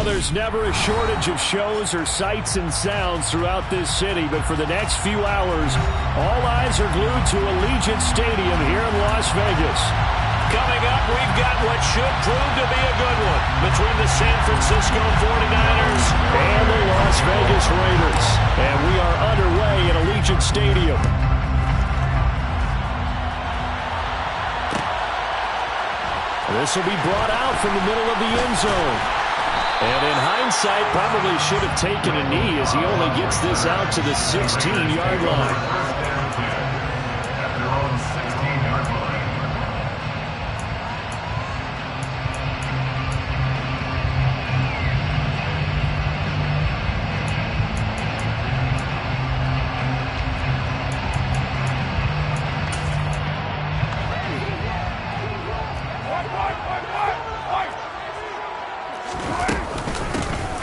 Well, there's never a shortage of shows or sights and sounds throughout this city, but for the next few hours, all eyes are glued to Allegiant Stadium here in Las Vegas. Coming up, we've got what should prove to be a good one between the San Francisco 49ers and the Las Vegas Raiders. And we are underway at Allegiant Stadium. This will be brought out from the middle of the end zone. And in hindsight, probably should have taken a knee as he only gets this out to the 16-yard line.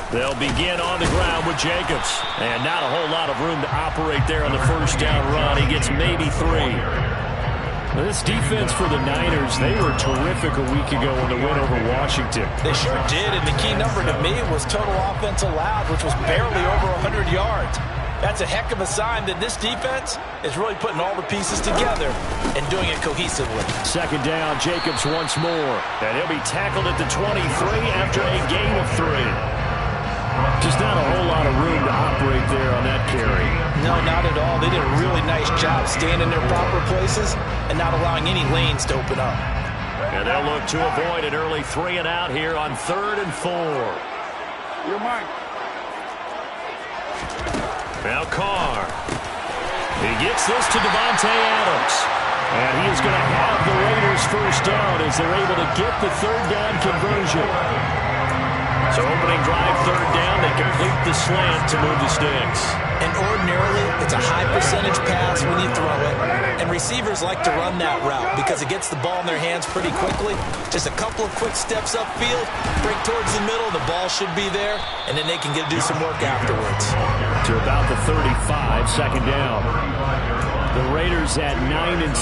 They'll begin on the ground with Jacobs. And not a whole lot of room to operate there on the first down run. He gets maybe 3. This defense for the Niners, they were terrific a week ago in the win over Washington. They sure did, and the key number to me was total offense allowed, which was barely over 100 yards. That's a heck of a sign that this defense is really putting all the pieces together and doing it cohesively. Second down, Jacobs once more. And he'll be tackled at the 23 after a gain of 3. Just not a whole lot of room to operate there on that carry. No, not at all. They did a really nice job staying in their proper places and not allowing any lanes to open up. And they'll look to avoid an early 3 and out here on 3rd and 4. You're mine. Now Carr. He gets this to Devontae Adams. And he is going to have the Raiders first down as they're able to get the 3rd down conversion. So opening drive, 3rd down, they complete the slant to move the sticks. And ordinarily, it's a high percentage pass when you throw it. And receivers like to run that route because it gets the ball in their hands pretty quickly. Just a couple of quick steps upfield, break towards the middle, the ball should be there, and then they can do some work afterwards. To about the 35, 2nd down. The Raiders at 9-6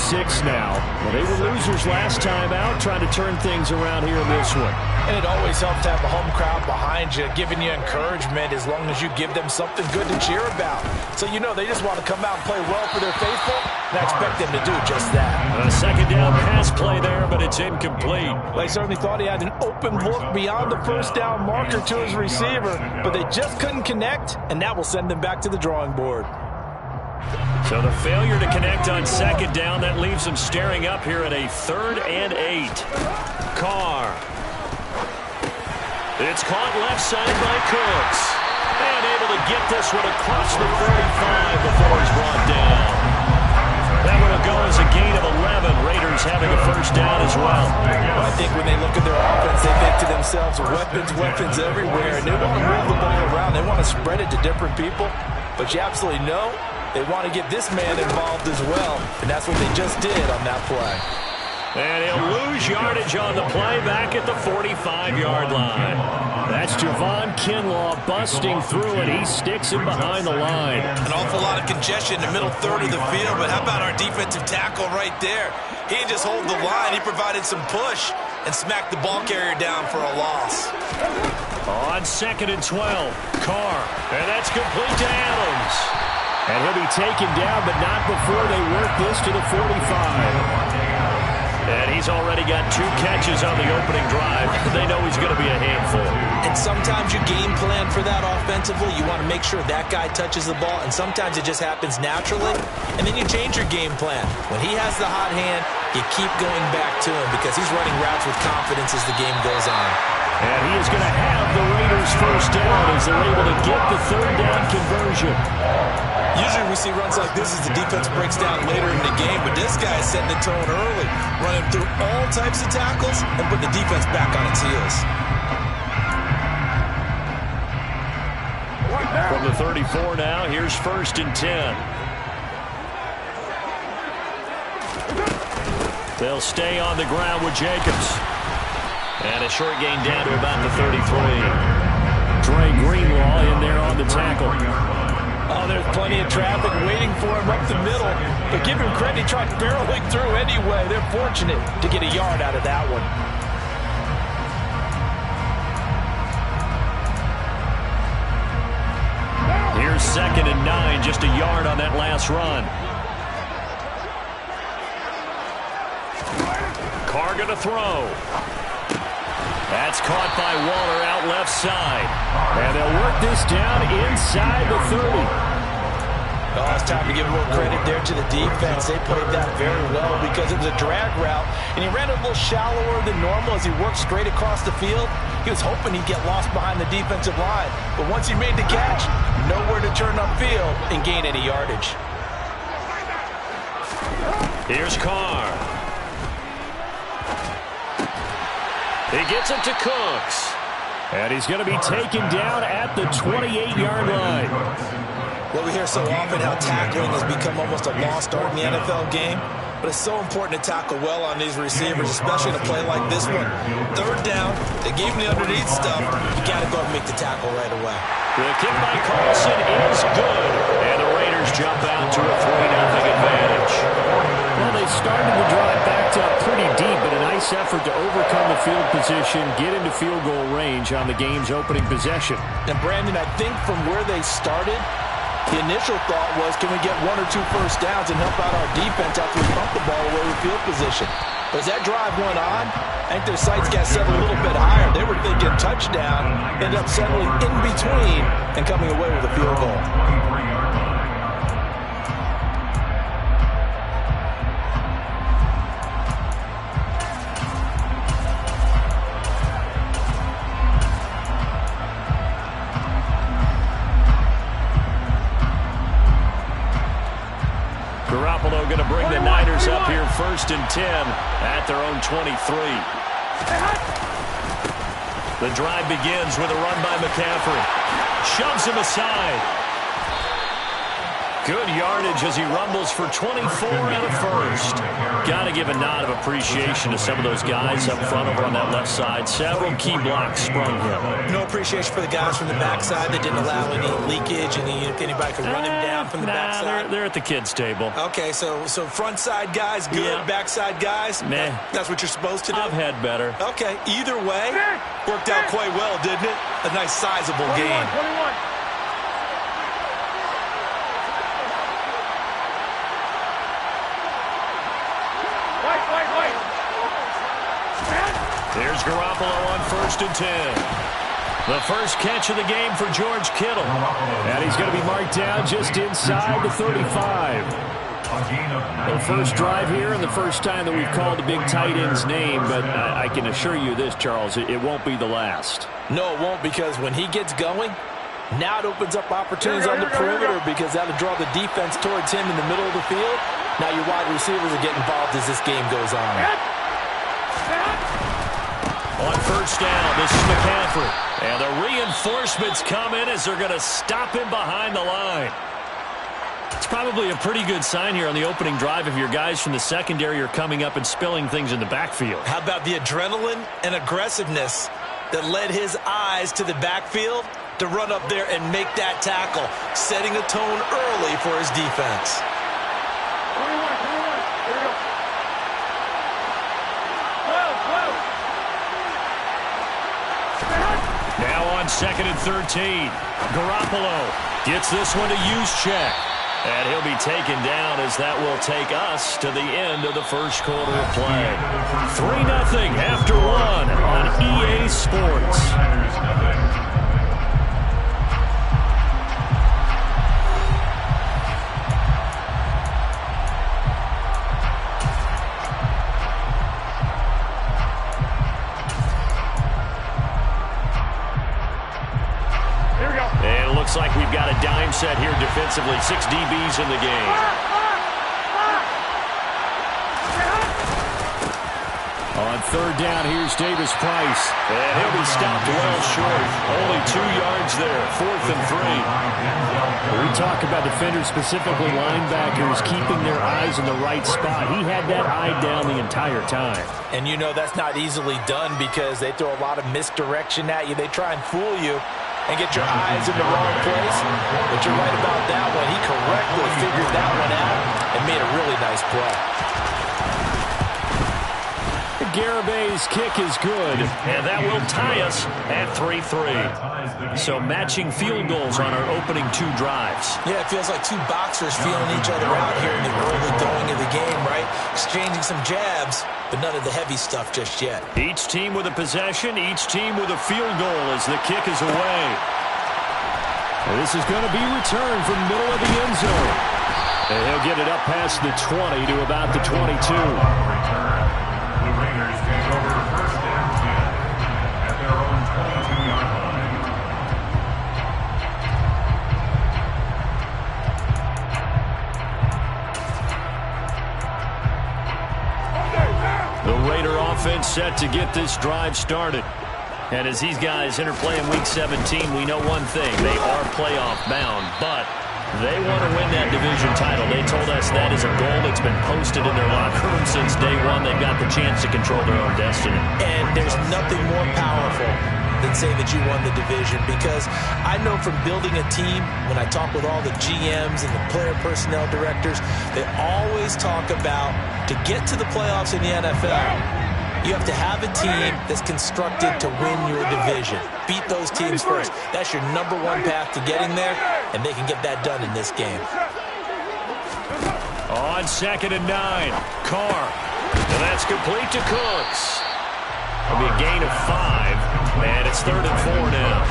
now. Well, they were losers last time out, trying to turn things around here in this one. And it always helps to have a home crowd behind you, giving you encouragement as long as you give them something good to cheer about. So you know they just want to come out and play well for their faithful, and I expect them to do just that. A 2nd down pass play there, but it's incomplete. They certainly thought he had an open look beyond the first down marker to his receiver, but they just couldn't connect, and that will send them back to the drawing board. So the failure to connect on 2nd down, that leaves them staring up here at a 3rd and 8. Carr. It's caught left side by Cooks. And able to get this one across the 35 before he's brought down. That one will go as a gain of 11. Raiders having a first down as well. I think when they look at their offense, they think to themselves, weapons everywhere. And they want to move the ball around. They want to spread it to different people. But you absolutely know they want to get this man involved as well. And that's what they just did on that play. And he'll lose yardage on the play back at the 45-yard line. That's Javon Kinlaw busting through, and he sticks him behind the line. An awful lot of congestion in the middle 3rd of the field, but how about our defensive tackle right there? He didn't just hold the line. He provided some push and smacked the ball carrier down for a loss. On 2nd and 12, Carr. And that's complete to Adams. And he'll be taken down, but not before they work this to the 45. And he's already got 2 catches on the opening drive. They know he's going to be a handful. And sometimes you game plan for that offensively. You want to make sure that guy touches the ball, and sometimes it just happens naturally. And then you change your game plan. When he has the hot hand, you keep going back to him because he's running routes with confidence as the game goes on. And he is going to have the Raiders first down as they're able to get the 3rd down conversion. Usually we see runs like this as the defense breaks down later in the game, but this guy is setting the tone early, running through all types of tackles and put the defense back on its heels. From the 34 now, here's 1st and 10. They'll stay on the ground with Jacobs. And a short gain down to about the 33. Dre Greenlaw in there on the tackle. Oh, there's plenty of traffic waiting for him up the middle. But give him credit, he tried barreling through anyway. They're fortunate to get a yard out of that one. Niners 2nd and 9, just a yard on that last run. Carr going to throw. That's caught by Waller out left side. And they'll work this down inside the 30. Oh, it's time to give more credit there to the defense. They played that very well because it was a drag route, and he ran a little shallower than normal as he worked straight across the field. He was hoping he'd get lost behind the defensive line, but once he made the catch, nowhere to turn upfield and gain any yardage. Here's Carr. He gets it to Cooks. And he's going to be taken down at the 28-yard line. Well, we hear so often how tackling has become almost a lost art in the NFL game, but it's so important to tackle well on these receivers, especially in a play like this one. Third down, they gave him the underneath stuff. You got to go and make the tackle right away. The kick by Carlson is good, and the Raiders jump out to a 3-0 advantage. Well, they started the drive backed up pretty deep, but a nice effort to overcome the field position, get into field goal range on the game's opening possession. And, Brandon, I think from where they started, the initial thought was, can we get 1 or 2 first downs and help out our defense after we pump the ball away with field position? But as that drive went on, I think their sights got set a little bit higher. They were thinking touchdown, ended up settling in between and coming away with a field goal. Going to bring the Niners up here 1st and 10 at their own 23. The drive begins with a run by McCaffrey. Shoves him aside. Good yardage as he rumbles for 24 and a first. Got to give a nod of appreciation to some of those guys up front over on that left side. Several key blocks sprung him. No appreciation for the guys from the backside that didn't allow any leakage and anybody could run him down from the backside. They're at the kids' table. Okay, so front side guys good, yeah. Backside guys, meh. That's what you're supposed to do? I've had better. Okay, either way, worked out quite well, didn't it? A nice sizable gain. 21. There's Garoppolo on 1st and 10. The first catch of the game for George Kittle. And he's going to be marked down just inside the 35. The first drive here and the first time that we've called the big tight end's name, but I can assure you this, Charles, it won't be the last. No, it won't, because when he gets going, now it opens up opportunities on the perimeter because that'll draw the defense towards him in the middle of the field. Now your wide receivers will get involved as this game goes on. On 1st down, this is McCaffrey. And the reinforcements come in as they're going to him behind the line. It's probably a pretty good sign here on the opening drive if your guys from the secondary are coming up and spilling things in the backfield. How about the adrenaline and aggressiveness that led his eyes to the backfield to run up there and make that tackle, setting a tone early for his defense. 21. Here we go. 12. Now on 2nd and 13. Garoppolo gets this one to Juszczyk. And he'll be taken down as that will take us to the end of the first quarter of play. 3-0 after 1 on EA Sports. And it looks like we've got a dime set here defensively. 6 DBs in the game. On 3rd down, here's Davis Price. And he'll be stopped well short. Only 2 yards there. 4th and 3. We talk about defenders, specifically linebackers, keeping their eyes in the right spot. He had that eye down the entire time. And you know that's not easily done because they throw a lot of misdirection at you. They try and fool you and get your eyes in the wrong place. But you're right about that one. He correctly figured that one out and made a really nice play. Garabay's kick is good, and that will tie us at 3-3. So matching field goals on our opening 2 drives. Yeah, it feels like 2 boxers feeling each other out here in the early going of the game, right? Exchanging some jabs, but none of the heavy stuff just yet. Each team with a possession, each team with a field goal as the kick is away. And this is going to be returned from the middle of the end zone. And he'll get it up past the 20 to about the 22. The Raider offense set to get this drive started. And as these guys interplay in Week 17, we know one thing. They are playoff bound, but they want to win that division title. They told us that is a goal that's been posted in their locker room since day one. They've got the chance to control their own destiny. And there's nothing more powerful than saying that you won the division, because I know from building a team, when I talk with all the GMs and the player personnel directors, they always talk about, to get to the playoffs in the NFL, you have to have a team that's constructed to win your division. Beat those teams first. That's your #1 path to getting there, and they can get that done in this game. On 2nd and 9, Carr. And that's complete to Cooks. It'll be a gain of 5, and it's 3rd and 4 now.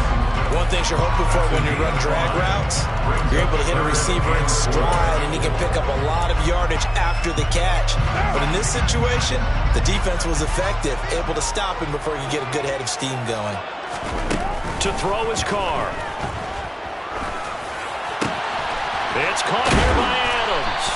One thing you're hoping for when you run drag routes, you're able to hit a receiver in stride, and he can pick up a lot of yardage after the catch. But in this situation, the defense was effective, able to stop him before you get a good head of steam going. To throw his Carr. It's caught here by Adams.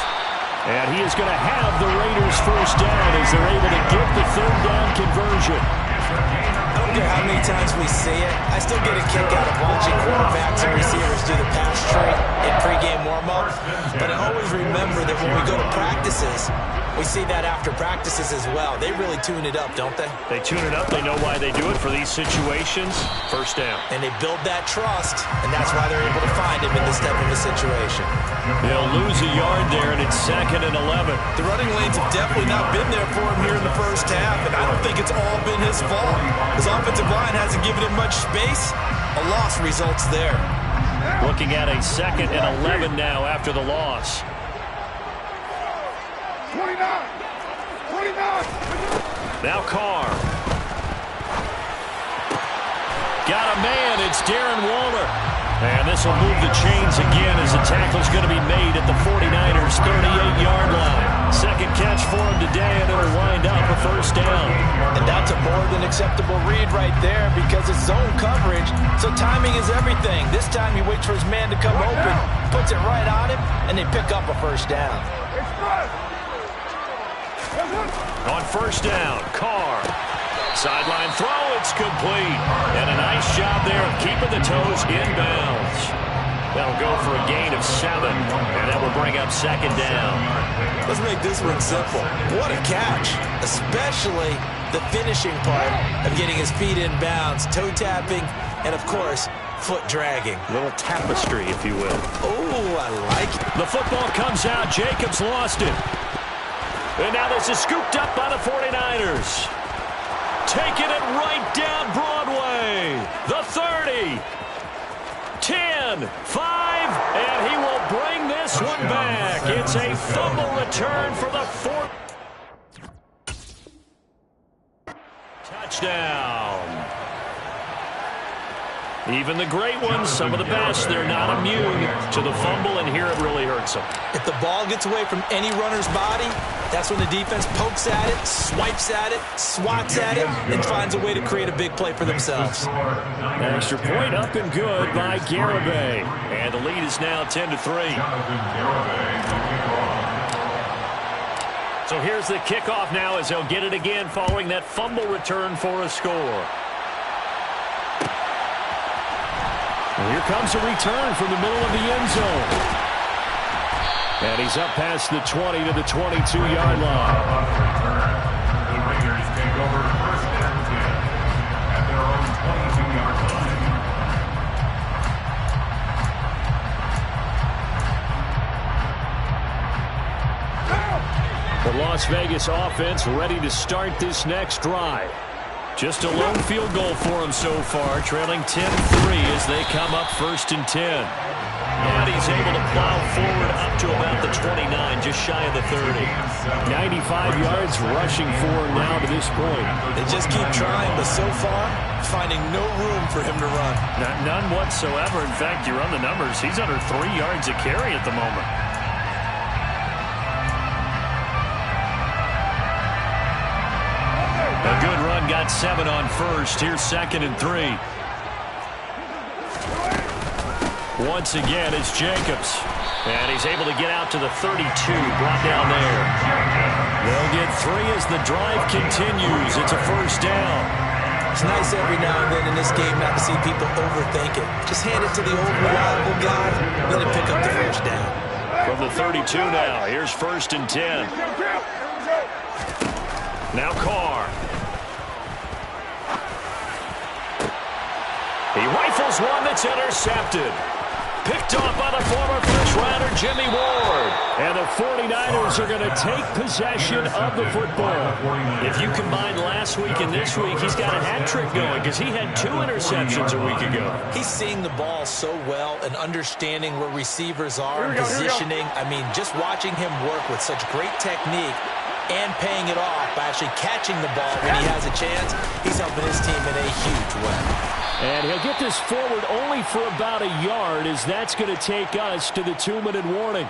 And he is going to have the Raiders first down as they're able to get the 3rd down conversion. I don't care how many times we see it, I still get a kick out of watching quarterbacks and receivers do the pass tree in pregame warm-up. But I always remember that when we go to practices, we see that after practices as well. They really tune it up, don't they? They tune it up. They know why they do it for these situations. First down. And they build that trust, and that's why they're able to find him in this type of a situation. They'll lose a yard there, and it's 2nd and 11. The running lanes have definitely not been there for him here in the first half, and I don't think it's all been his fault. His offensive line hasn't given him much space. A loss results there. Looking at a 2nd and 11 now after the loss. 29! Now Carr. Got a man. It's Darren Waller. And this will move the chains again as the tackle's going to be made at the 49ers' 38-yard line. Second catch for him today, and it'll wind up a first down. And that's a more than acceptable read right there, because it's zone coverage, so timing is everything. This time he waits for his man to come open, puts it right on him, and they pick up a first down. On first down, Carr. Sideline throw, it's complete. And a nice job there of keeping the toes inbounds. That'll go for a gain of 7, and that will bring up 2nd down. Let's make this one simple. What a catch, especially the finishing part of getting his feet in bounds, toe tapping, and of course, foot dragging. A little tapestry, if you will. Oh, I like it. The football comes out. Jacobs lost it. And now this is scooped up by the 49ers. Taking it right down Broadway. The 30. 10, 5, and he will bring this one back. It's a fumble return for the 4th. Touchdown. Even the great ones, some of the best, they're not immune to the fumble, and here it really hurts them. If the ball gets away from any runner's body, that's when the defense pokes at it, swipes at it, swats at it, and finds a way to create a big play for themselves. An extra point up and good by Garabay. And the lead is now 10-3. So here's the kickoff now as they'll get it again following that fumble return for a score. And here comes a return from the middle of the end zone. And he's up past the 20 to the 22-yard line. The Raiders take over first and 10 at their own 22-yard line. The Las Vegas offense ready to start this next drive. Just a lone field goal for him so far, trailing 10-3 as they come up 1st and 10. And he's able to plow forward up to about the 29, just shy of the 30. 95 yards rushing for him now to this point. They just keep trying, but so far, finding no room for him to run. None whatsoever. In fact, you run the numbers, he's under 3 yards a carry at the moment. A good run, got 7 on first. Here's 2nd and 3. Once again, it's Jacobs. And he's able to get out to the 32, brought down there. They'll get 3 as the drive continues. It's a 1st down. It's nice every now and then in this game not to see people overthink it. Just hand it to the old reliable guy, let him pick up the 1st down. From the 32 now, here's 1st and 10. Now Carr. He rifles one that's intercepted. Picked off by the former first-rounder Jimmy Ward. And the 49ers are going to take possession of the football. If you combine last week and this week, he's got a hat trick going because he had 2 interceptions a week ago. He's seeing the ball so well and understanding where receivers are and positioning. I mean, just watching him work with such great technique and paying it off by actually catching the ball when he has a chance, he's helping his team in a huge way. And he'll get this forward only for about a yard, as that's going to take us to the 2-minute warning.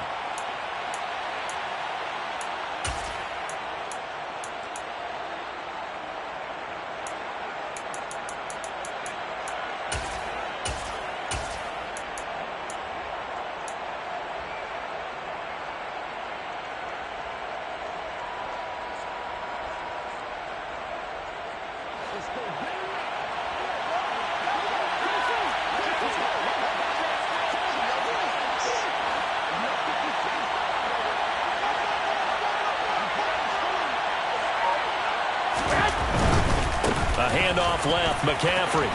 A handoff left, McCaffrey.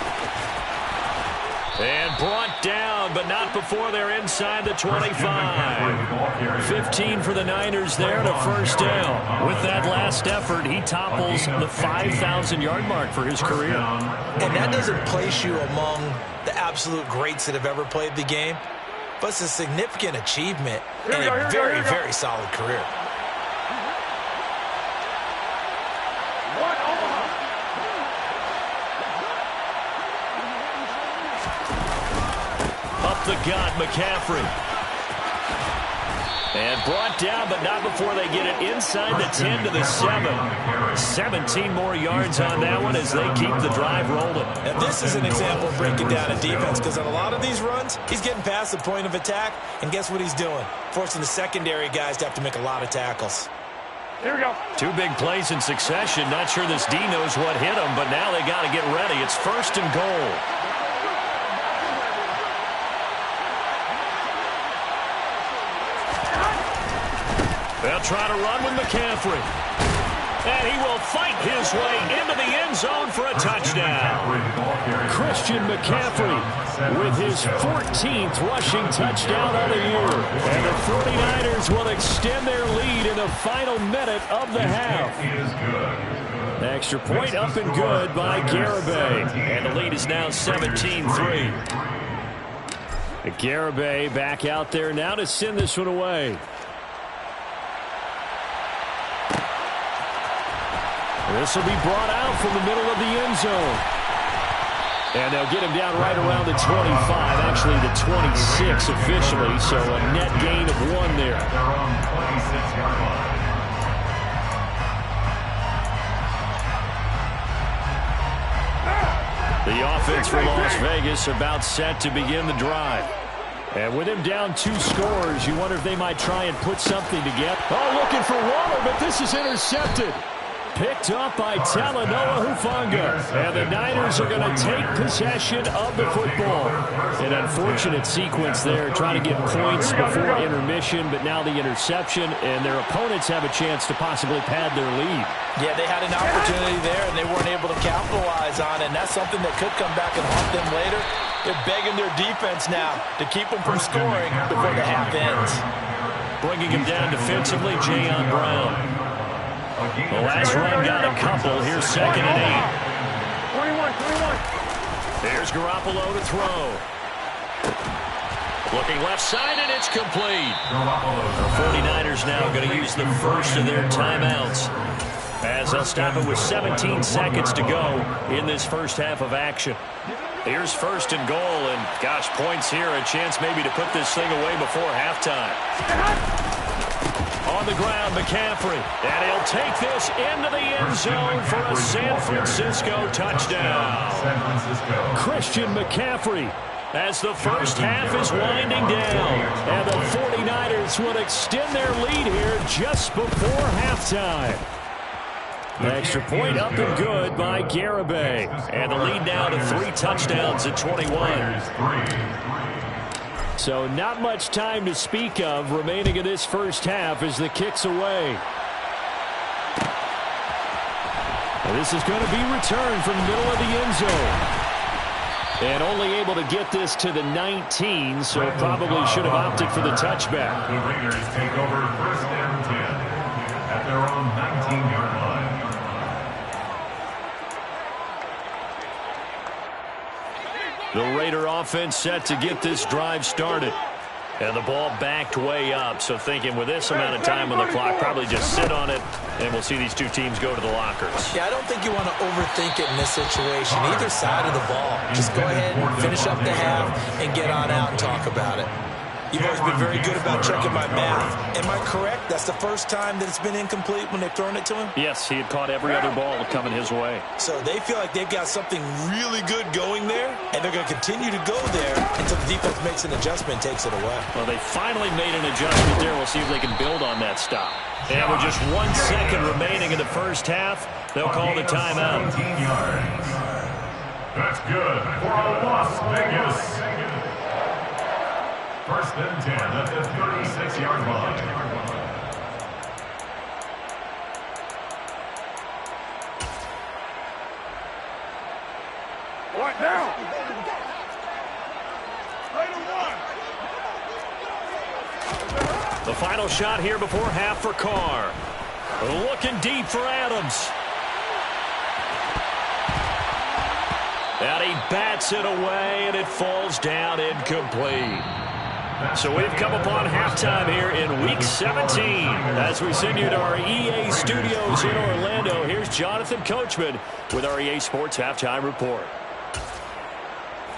And brought down, but not before they're inside the 25. 15 for the Niners there and a 1st down. With that last effort, he topples the 5,000-yard mark for his career. And that doesn't place you among the absolute greats that have ever played the game, but it's a significant achievement and a very, very solid career. The gut, McCaffrey. And brought down, but not before they get it inside the 10 to the 7. 17 more yards on that one as they keep the drive rolling. And this is an example of breaking down a defense, because on a lot of these runs, he's getting past the point of attack, and guess what he's doing? Forcing the secondary guys to have to make a lot of tackles. Here we go. 2 big plays in succession. Not sure this D knows what hit him, but now they got to get ready. It's 1st and goal. They'll try to run with McCaffrey. And he will fight his way into the end zone for a touchdown. Christian McCaffrey with his 14th rushing touchdown of the year. And the 49ers will extend their lead in the final minute of the half. Extra point up and good by Garibay. And the lead is now 17-3. Garibay back out there now to send this one away. This will be brought out from the middle of the end zone. And they'll get him down right around the 25, actually the 26 officially, so a net gain of 1 there. The offense for Las Vegas about set to begin the drive. And with him down 2 scores, you wonder if they might try and put something together. Oh, looking for Waller, but this is intercepted. Picked up by Talanoa Hufanga. And the Niners are going to take possession of the football. An unfortunate sequence there, trying to get points before intermission, but now the interception, and their opponents have a chance to possibly pad their lead. Yeah, they had an opportunity there, and they weren't able to capitalize on it, and that's something that could come back and haunt them later. They're begging their defense now to keep them from scoring before the half ends. bringing him down defensively, Jayon Brown. The last run got a couple. Here's 2nd and 8. Here's Garoppolo to throw. Looking left side, and it's complete. The 49ers now going to use the first of their timeouts, as they'll stop it with 17 seconds to go in this first half of action. Here's 1st and goal, and gosh, points here, a chance maybe to put this thing away before halftime. On the ground, McCaffrey, and he'll take this into the end zone for a San Francisco touchdown. Christian McCaffrey, as the first half is winding down, and the 49ers will extend their lead here just before halftime. The extra point up and good by Garibay. And the lead now to 3 touchdowns at 21. So not much time to speak of remaining in this first half as the kick's away. And this is going to be returned from the middle of the end zone. And only able to get this to the 19, so probably should have opted for the touchback. The Raiders take over 1st and 10 at their own 19-yard line. The Raider offense set to get this drive started. And the ball backed way up, so thinking with this amount of time on the clock, probably just sit on it, and we'll see these two teams go to the lockers. Yeah, I don't think you want to overthink it in this situation. Either side of the ball. Just go ahead and finish up the half and get on out and talk about it. You've always been very good about checking my math. Am I correct? That's the first time that it's been incomplete when they've thrown it to him? Yes, he had caught every other ball coming his way. So they feel like they've got something really good going there, and they're going to continue to go there until the defense makes an adjustment and takes it away. Well, they finally made an adjustment there. We'll see if they can build on that stop. And with just 1 second remaining in the first half, they'll call the timeout. 17 yards. That's good for a Las Vegas. 1st and 10 at the 36-yard line. What now? The final shot here before half for Carr. Looking deep for Adams. And he bats it away, and it falls down incomplete. So we've come upon halftime here in Week 17. As we send you to our EA studios in Orlando, here's Jonathan Coachman with our EA Sports Halftime Report.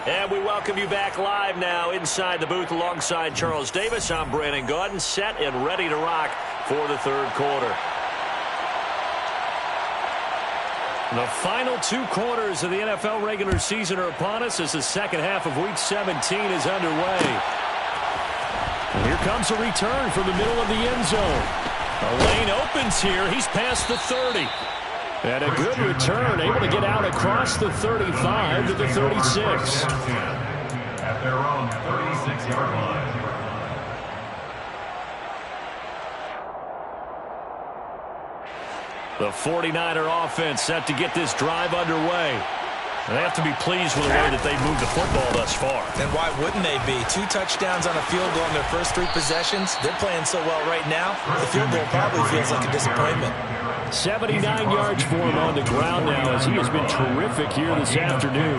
And we welcome you back live now inside the booth alongside Charles Davis. I'm Brandon Gaudin, set and ready to rock for the third quarter. The final 2 quarters of the NFL regular season are upon us as the second half of Week 17 is underway. And here comes a return from the middle of the end zone. A lane opens here. He's past the 30. And a good return, able to get out across the 35 to the 36. At their own 36-yard line. The 49er offense set to get this drive underway. They have to be pleased with the way that they've moved the football thus far. And why wouldn't they be? 2 touchdowns on a field goal in their first 3 possessions. They're playing so well right now, the field goal probably feels like a disappointment. 79 yards for him on the ground now as he has been terrific here this afternoon.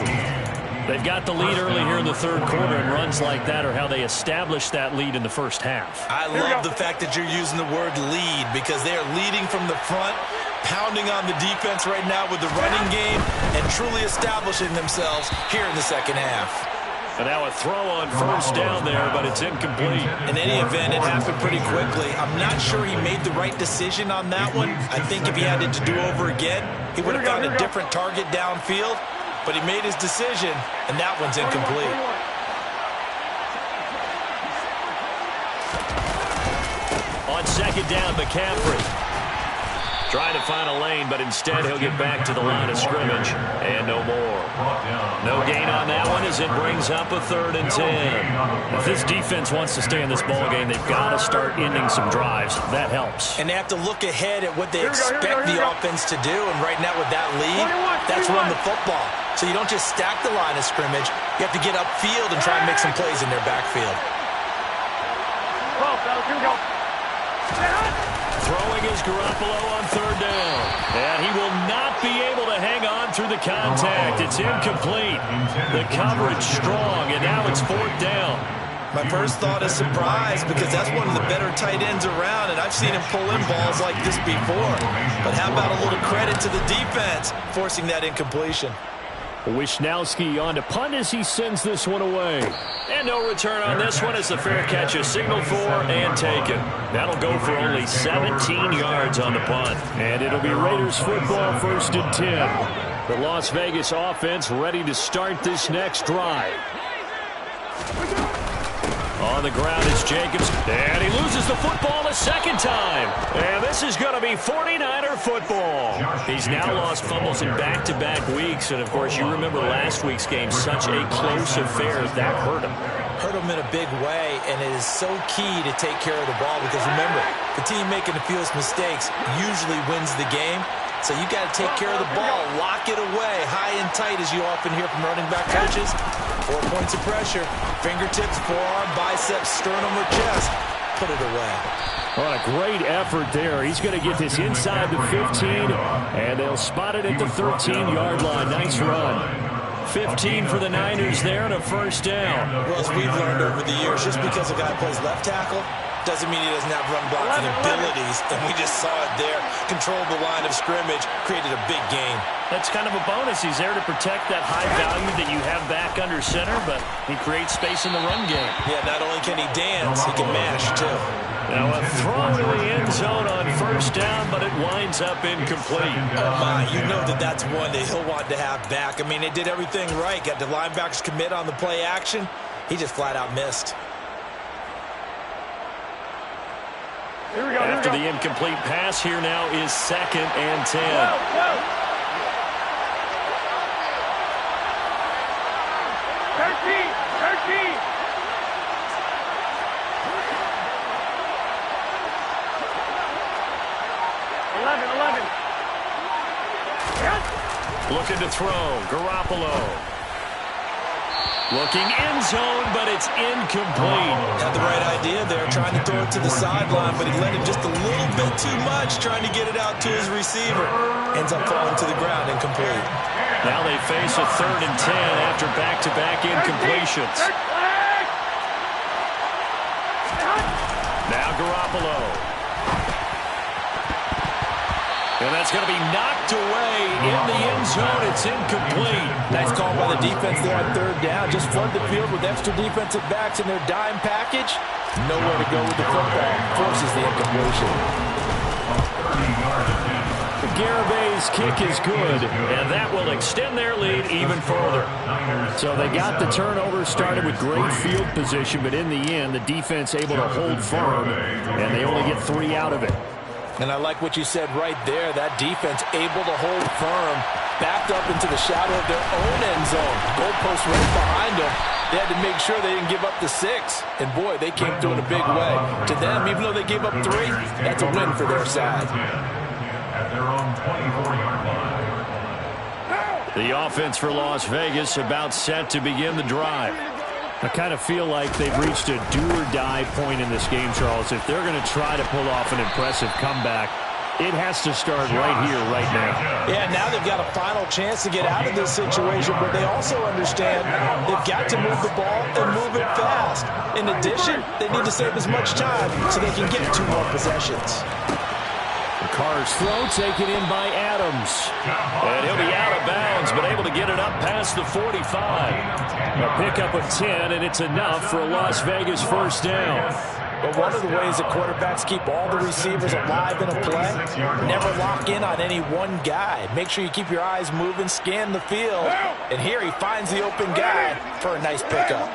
They've got the lead early here in the third quarter, and runs like that are how they established that lead in the first half. I love the fact that you're using the word lead because they are leading from the front, pounding on the defense right now with the running game, and truly establishing themselves here in the second half. And now a throw on first down there, but it's incomplete. In any event, it happened pretty quickly. I'm not sure he made the right decision on that one. I think if he had it to do over again, he would have found a different target downfield. But he made his decision, and that one's incomplete. On second down, McCaffrey trying to find a lane, but instead he'll get back to the line of scrimmage, and no more. No gain on that one as it brings up a 3rd and 10. If this defense wants to stay in this ballgame, they've got to start ending some drives. That helps. And they have to look ahead at what they expect the offense to do, and right now with that lead, that's run the football. So you don't just stack the line of scrimmage. You have to get upfield and try and make some plays in their backfield. Throwing is Garoppolo on third down. And he will not be able to hang on through the contact. It's incomplete. The coverage strong, and now it's fourth down. My first thought is surprise because that's one of the better tight ends around, and I've seen him pull in balls like this before. But how about a little credit to the defense forcing that incompletion? Wisnowski on to punt as he sends this one away. And no return on this one as the fair catch is signaled for and taken. That'll go for only 17 yards on the punt. And it'll be Raiders football, 1st and 10. The Las Vegas offense ready to start this next drive. On the ground is Jacobs, and he loses the football a second time. And this is going to be 49er football. He's now lost fumbles in back-to-back weeks, and of course you remember last week's game, such a close affair. That hurt him. Hurt him in a big way, and it is so key to take care of the ball because remember, the team making the fewest mistakes usually wins the game. So you got to take care of the ball, lock it away, high and tight, as you often hear from running back coaches. 4 points of pressure, fingertips, forearm, biceps, sternum, or chest. Put it away. What a great effort there. He's going to get this inside the 15, and they'll spot it at the 13-yard line. Nice run. 15 for the Niners there and a first down. Well, as we've learned over the years, just because a guy plays left tackle doesn't mean he doesn't have run blocking abilities, and we just saw it there. Controlled the line of scrimmage, created a big gain. That's kind of a bonus. He's there to protect that high value that you have back under center, but he creates space in the run game. Yeah, not only can he dance, he can mash, too. Now a throw to the end zone on first down, but it winds up incomplete. Oh, my, you know that's one that he'll want to have back. I mean, they did everything right. Got the linebackers commit on the play action. He just flat out missed. After the incomplete pass, here now is 2nd and 10. Go. 13. 11. Looking to throw, Garoppolo. Looking end zone, but it's incomplete. Had the right idea there, trying to throw it to the sideline, but he let it just a little bit too much, trying to get it out to his receiver. Ends up falling to the ground, incomplete. Now they face a 3rd and 10 after back-to-back incompletions. Now Garoppolo. And that's going to be knocked away in the end zone. It's incomplete. Nice call by the defense there on 3rd down. Just flood the field with extra defensive backs in their dime package. Nowhere to go with the football. Forces the incompletion. Garabay's kick is good, and that will extend their lead even further. So they got the turnover started with great field position, but in the end, the defense able to hold firm, and they only get 3 out of it. And I like what you said right there. That defense able to hold firm, backed up into the shadow of their own end zone. Goalpost right behind them. They had to make sure they didn't give up the 6. And, boy, they came through in a big way. To them, even though they gave up 3, that's a win for their side. At their own 24-yard line. The offense for Las Vegas about set to begin the drive. I kind of feel like they've reached a do-or-die point in this game, Charles. If they're going to try to pull off an impressive comeback, it has to start right here, right now. Yeah, now they've got a final chance to get out of this situation, but they also understand they've got to move the ball and move it fast. In addition, they need to save as much time so they can get 2 more possessions. Carr's throw taken in by Adams. And he'll be out of bounds, but able to get it up past the 45. A pickup of 10, and it's enough for a Las Vegas first down. But one of the ways that quarterbacks keep all the receivers alive in a play, never lock in on any one guy. Make sure you keep your eyes moving, scan the field. And here he finds the open guy for a nice pickup.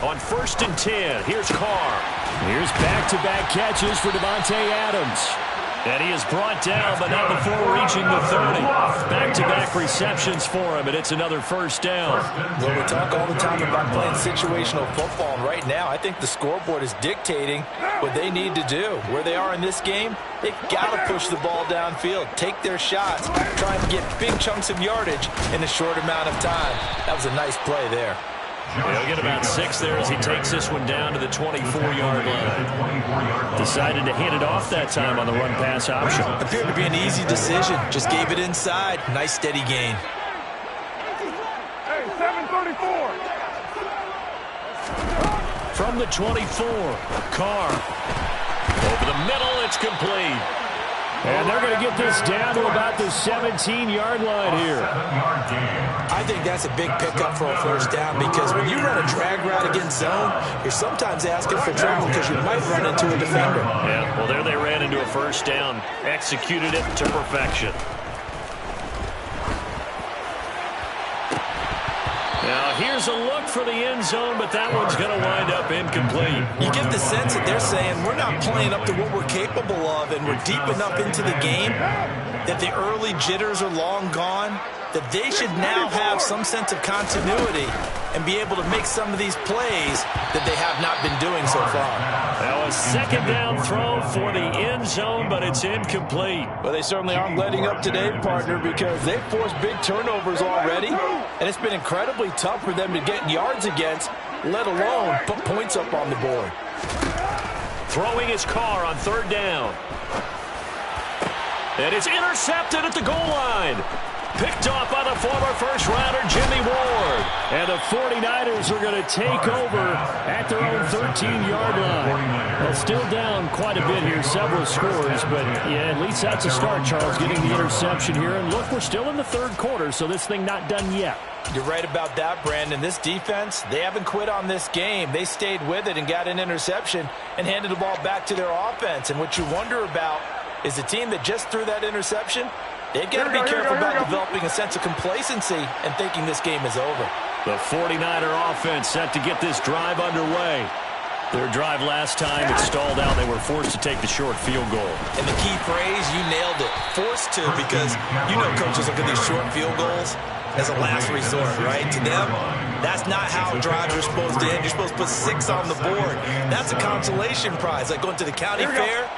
On 1st and 10, here's Carr. Here's back-to-back catches for Davante Adams. And he is brought down, but not before reaching the 30. Back-to-back receptions for him, and it's another first down. Well, we talk all the time about playing situational football, and right now I think the scoreboard is dictating what they need to do. Where they are in this game, they've got to push the ball downfield, take their shots, try and get big chunks of yardage in a short amount of time. That was a nice play there. He'll get about 6 there as he takes this one down to the 24-yard line. Decided to hand it off that time on the run-pass option. Appeared to be an easy decision. Just gave it inside. Nice steady gain. Hey, 734. From the 24, Carr. Over the middle, it's complete. And they're going to get this down to about the 17-yard line here. I think that's a big pickup for a first down because when you run a drag route against zone, you're sometimes asking for trouble because you might run into a defender. Yeah, well, there they ran into a first down. Executed it to perfection. Now, here's a look for the end zone, but that one's going to wind up incomplete. You get the sense that they're saying we're not playing up to what we're capable of, and we're deep enough into the game that the early jitters are long gone, that they should now have some sense of continuity and be able to make some of these plays that they have not been doing so far. Now a second down throw for the end zone, but it's incomplete. Well, they certainly aren't letting up today, partner, because they've forced big turnovers already, and it's been incredibly tough for them to get yards against, let alone put points up on the board. Throwing his car on third down. And it's intercepted at the goal line. Picked off by the former first-rounder Jimmy Ward. And the 49ers are going to take over at their own 13-yard line. Well, still down quite a bit here, several scores, but yeah, at least that's a start, Charles, getting the interception here. And look, we're still in the third quarter, so this thing not done yet. You're right about that, Brandon. This defense, they haven't quit on this game. They stayed with it and got an interception and handed the ball back to their offense. And what you wonder about is the team that just threw that interception, they've got to be careful about developing a sense of complacency and thinking this game is over. The 49er offense set to get this drive underway. Their drive last time, it stalled out. They were forced to take the short field goal. And the key phrase, you nailed it. Forced to, because you know coaches look at these short field goals as a last resort, right? To them, that's not how drives are supposed to end. You're supposed to put 6 on the board. That's a consolation prize, like going to the county fair.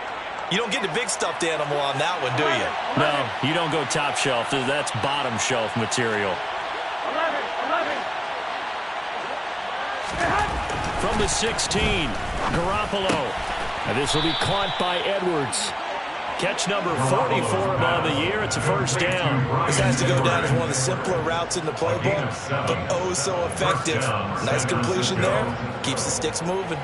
You don't get the big stuffed animal on that one, do you? No, you don't go top shelf. That's bottom shelf material. 11. From the 16, Garoppolo. And this will be caught by Edwards. Catch number 40 for him on the year. It's a first down. This has to go down as one of the simpler routes in the playbook, but oh so effective. Nice completion there. Keeps the sticks moving.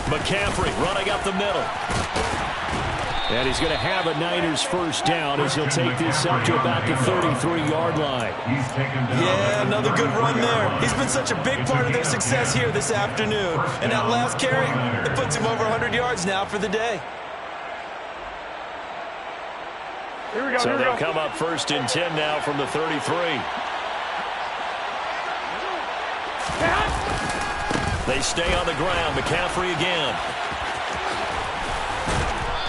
McCaffrey running up the middle. And he's going to have a Niners first down as he'll take this up to about the 33-yard line. Yeah, another good run there. He's been such a big part of their success here this afternoon. And that last carry, it puts him over 100 yards now for the day. Here we go. So they'll come up first and 10 now from the 33. They stay on the ground. McCaffrey again.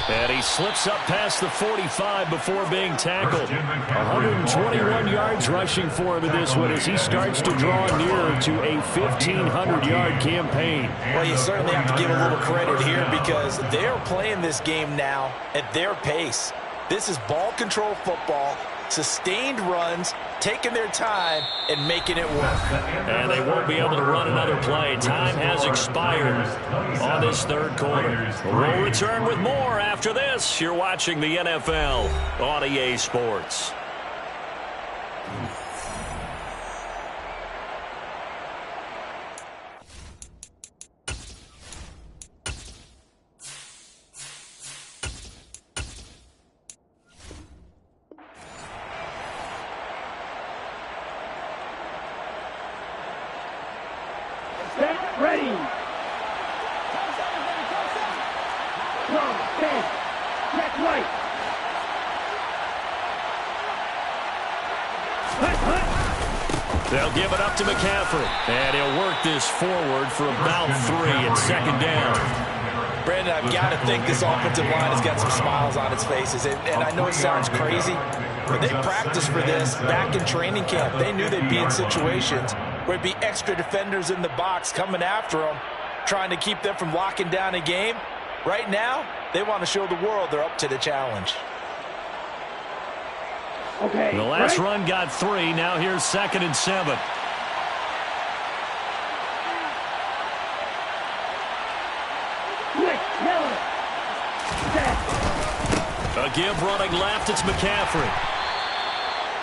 And he slips up past the 45 before being tackled. 121 yards rushing for him in this one as he starts to draw nearer to a 1,500-yard campaign. Well, you certainly have to give a little credit here because they're playing this game now at their pace. This is ball control football, sustained runs, taking their time, and making it work. And they won't be able to run another play. Time has expired on this third quarter. We'll return with more after this. You're watching the NFL on EA Sports. Ready. Wrong, stand. Check right. They'll give it up to McCaffrey. And he'll work this forward for about 3 and second down. Brandon, I've got to think this offensive line has got some smiles on its faces. And I know it sounds crazy, but they practiced for this back in training camp. They knew they'd be in situations where it'd be extra defenders in the box coming after them. trying to keep them from locking down a game. Right now, they want to show the world they're up to the challenge. Okay, the last run got 3. Now here's 2nd and 7. A give running left. It's McCaffrey.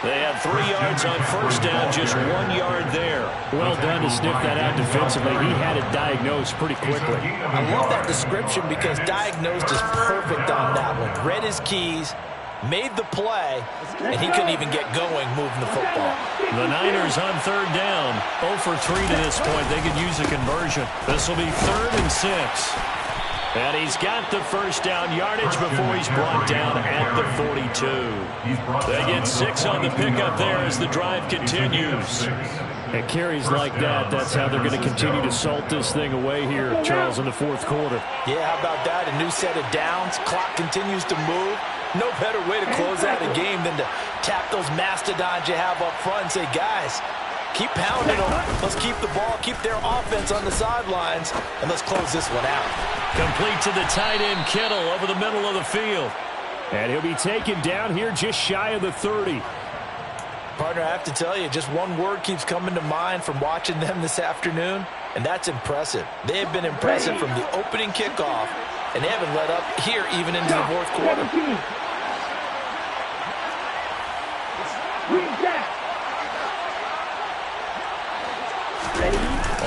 They had 3 yards on first down, just 1 yard there. Well done to sniff that out defensively. He had it diagnosed pretty quickly. I love that description because diagnosed is perfect on that one. Read his keys, made the play, and he couldn't even get going moving the football. The Niners on 3rd down. 0 for 3 to this point. They could use a conversion. This will be 3rd and 6. And he's got the first down yardage before he's brought down at the 42. They get 6 on the pickup there as the drive continues. And carries like that, that's how they're going to continue to salt this thing away here, Charles, in the 4th quarter. Yeah, how about that? A new set of downs. Clock continues to move. No better way to close out a game than to tap those mastodons you have up front and say, guys, keep pounding them. Let's keep the ball, keep their offense on the sidelines, and let's close this one out. Complete to the tight end, Kittle, over the middle of the field. And he'll be taken down here just shy of the 30. Partner, I have to tell you, just one word keeps coming to mind from watching them this afternoon, and that's impressive. They have been impressive from the opening kickoff, and they haven't let up here even into the 4th quarter.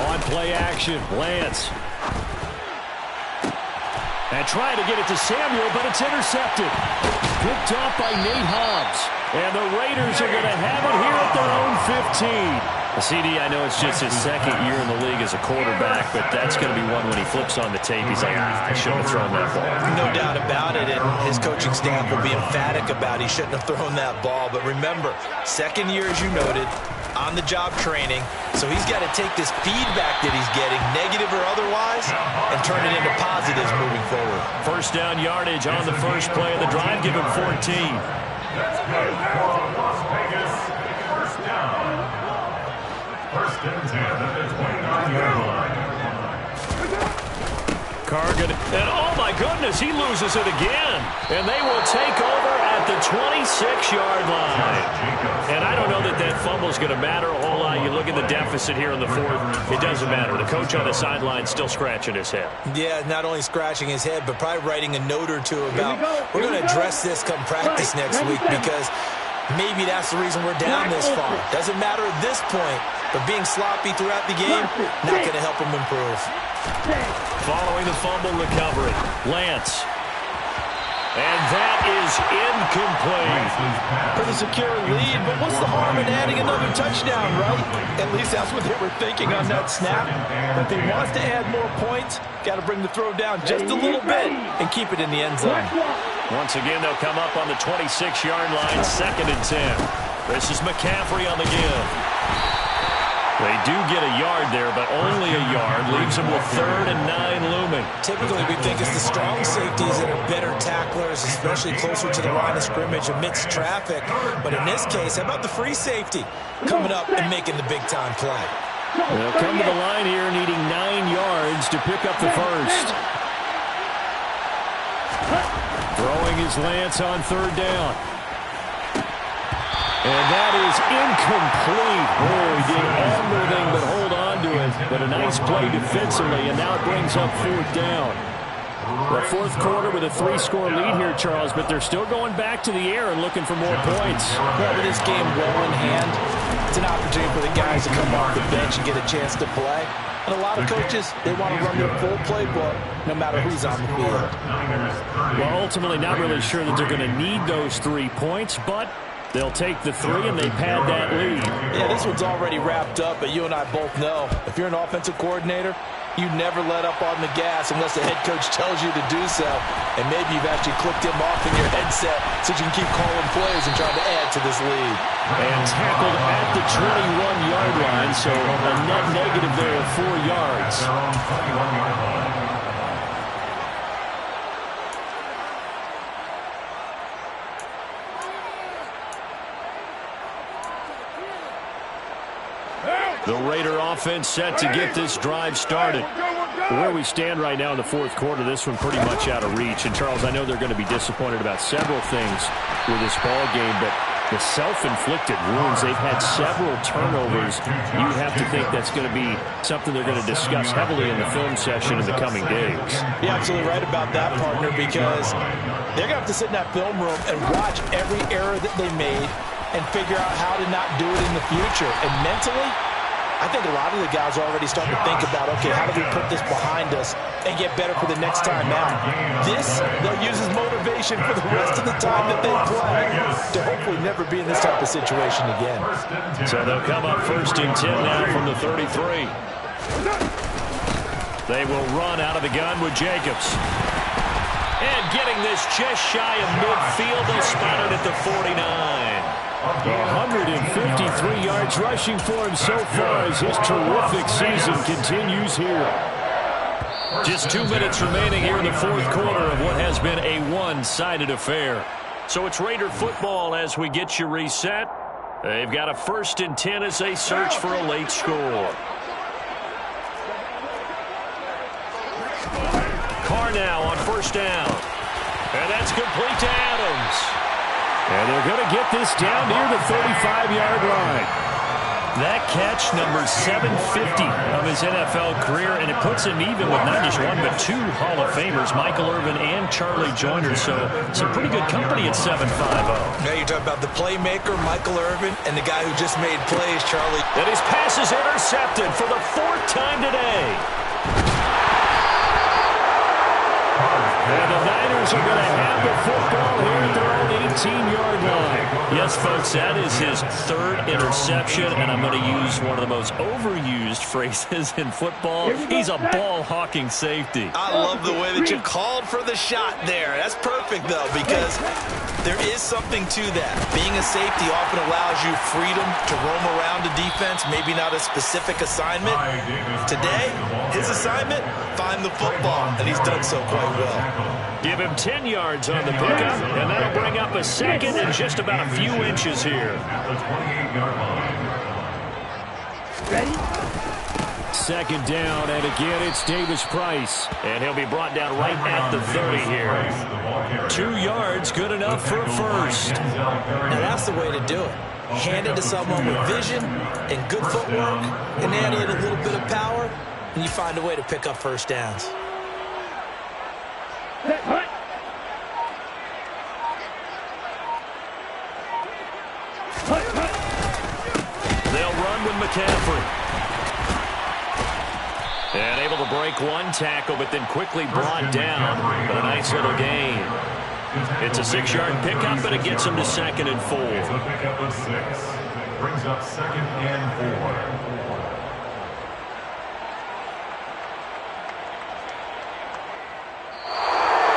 On play action, Lance. And trying to get it to Samuel, but it's intercepted. Picked off by Nate Hobbs. And the Raiders are going to have it here at their own 15. CD, I know it's just his 2nd year in the league as a quarterback, but that's going to be one when he flips on the tape. He's like, I shouldn't have thrown that ball. No doubt about it, and his coaching staff will be emphatic about he shouldn't have thrown that ball. But remember, 2nd year, as you noted, on-the-job training, so he's got to take this feedback that he's getting, negative or otherwise, and turn it into positives moving forward. First down yardage on the first play of the drive, give him 14. That's good for Las Vegas. First down. First and 10 at the 29-yard line. Cargan, and oh my goodness, he loses it again. And they will take over at the 26-yard line. And I don't know that that fumble is going to matter a whole lot. You look at the deficit here in the 4th, it doesn't matter. The coach on the sideline still scratching his head. Yeah, not only scratching his head, but probably writing a note or two about, we're going to address this come practice next week because maybe that's the reason we're down this far. Doesn't matter at this point, but being sloppy throughout the game, not going to help him improve. Following the fumble recovery, Lance. And that is incomplete. Pretty secure lead, but what's the harm in adding another touchdown, right? At least that's what they were thinking on that snap. But they want to add more points. Got to bring the throw down just a little bit and keep it in the end zone. Once again, they'll come up on the 26-yard line, 2nd and 10. This is McCaffrey on the give. They do get a yard there, but only a yard. Leaves them with 3rd and 9 looming. Typically, we think it's the strong safeties that are better tacklers, especially closer to the line of scrimmage amidst traffic. But in this case, how about the free safety coming up and making the big-time play? They'll come to the line here needing 9 yards to pick up the first. Throwing his Lance on 3rd down. And that is incomplete. Oh, he did everything but hold on to it. But a nice play defensively, and now it brings up 4th down. The 4th quarter with a 3-score lead here, Charles, but they're still going back to the air and looking for more points. Well, with this game well in hand, it's an opportunity for the guys to come off the bench and get a chance to play. And a lot of coaches, they want to run their full playbook no matter who's on the field. Well, ultimately not really sure that they're going to need those 3 points, but they'll take the 3 and they pad that lead. Yeah, this one's already wrapped up, but you and I both know if you're an offensive coordinator, you never let up on the gas unless the head coach tells you to do so. And maybe you've actually clicked him off in your headset so you can keep calling plays and trying to add to this lead. And tackled at the 21-yard line, so a net negative there of 4 yards. The Raider offense set to get this drive started. Where we stand right now in the fourth quarter, this one pretty much out of reach. And, Charles, I know they're going to be disappointed about several things with this ball game, but the self-inflicted wounds, they've had several turnovers. You have to think that's going to be something they're going to discuss heavily in the film session in the coming days. You're absolutely right about that, partner, because they're going to have to sit in that film room and watch every error that they made and figure out how to not do it in the future. And mentally, I think a lot of the guys are already starting to think about, okay, how do we put this behind us and get better for the next time out? This, they'll use as motivation for the rest of the time that they play to hopefully never be in this type of situation again. So they'll come up 1st and 10 now from the 33. They will run out of the gun with Jacobs. And getting this just shy of midfield, they'll spot it at the 49. 153 yards rushing for him so far as his terrific season continues here. Just 2 minutes remaining here in the fourth quarter of what has been a one-sided affair. So it's Raider football as we get you reset. They've got a 1st and 10 as they search for a late score. Carr now on 1st down. And that's complete to Adams. And they're going to get this down near the 35-yard line. That catch, number 750 of his NFL career, and it puts him even with not just one but 2 Hall of Famers, Michael Irvin and Charlie Joyner. So some pretty good company at 7'5". Now you're talking about the playmaker, Michael Irvin, and the guy who just made plays, Charlie. And his pass is intercepted for the 4th time today. And the Niners are going to have the football here at their own 18-yard line. Yes, folks, that is his 3rd interception, and I'm going to use one of the most overused phrases in football. He's a ball-hawking safety. I love the way that you called for the shot there. That's perfect, though, because there is something to that. Being a safety often allows you freedom to roam around the defense, maybe not a specific assignment. Today, his assignment, find the football, and he's done so quite well. Give him 10 yards on the pickup, and that'll bring up a 2nd and just about a few inches here. Ready? 2nd down, and again it's Davis Price. And he'll be brought down right at the 30 here. 2 yards, good enough for a 1st. And that's the way to do it. Hand it to someone with vision and good footwork, and add in a little bit of power, and you find a way to pick up 1st downs. They'll run with McCaffrey. And able to break one tackle, but then quickly brought down. But a nice little gain. It's a 6-yard pickup, but it gets him to 2nd and 4. The pickup of 6 brings up 2nd and 4.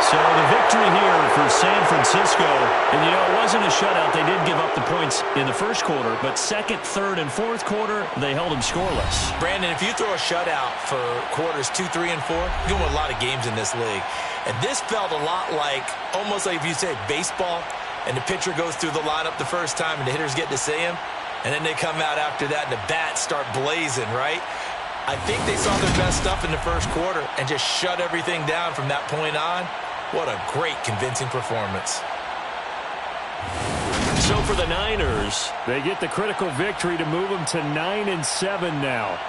So the victory here for San Francisco, and you know, it wasn't a shutout. They did give up the points in the 1st quarter, but 2nd, 3rd, and 4th quarter, they held them scoreless. Brandon, if you throw a shutout for quarters 2, 3, and 4, you're going to win a lot of games in this league. And this felt a lot like, almost like if you say baseball, and the pitcher goes through the lineup the first time, and the hitters get to see him, and then they come out after that, and the bats start blazing, right? I think they saw their best stuff in the 1st quarter and just shut everything down from that point on. What a great, convincing performance. So for the Niners, they get the critical victory to move them to 9-7 now.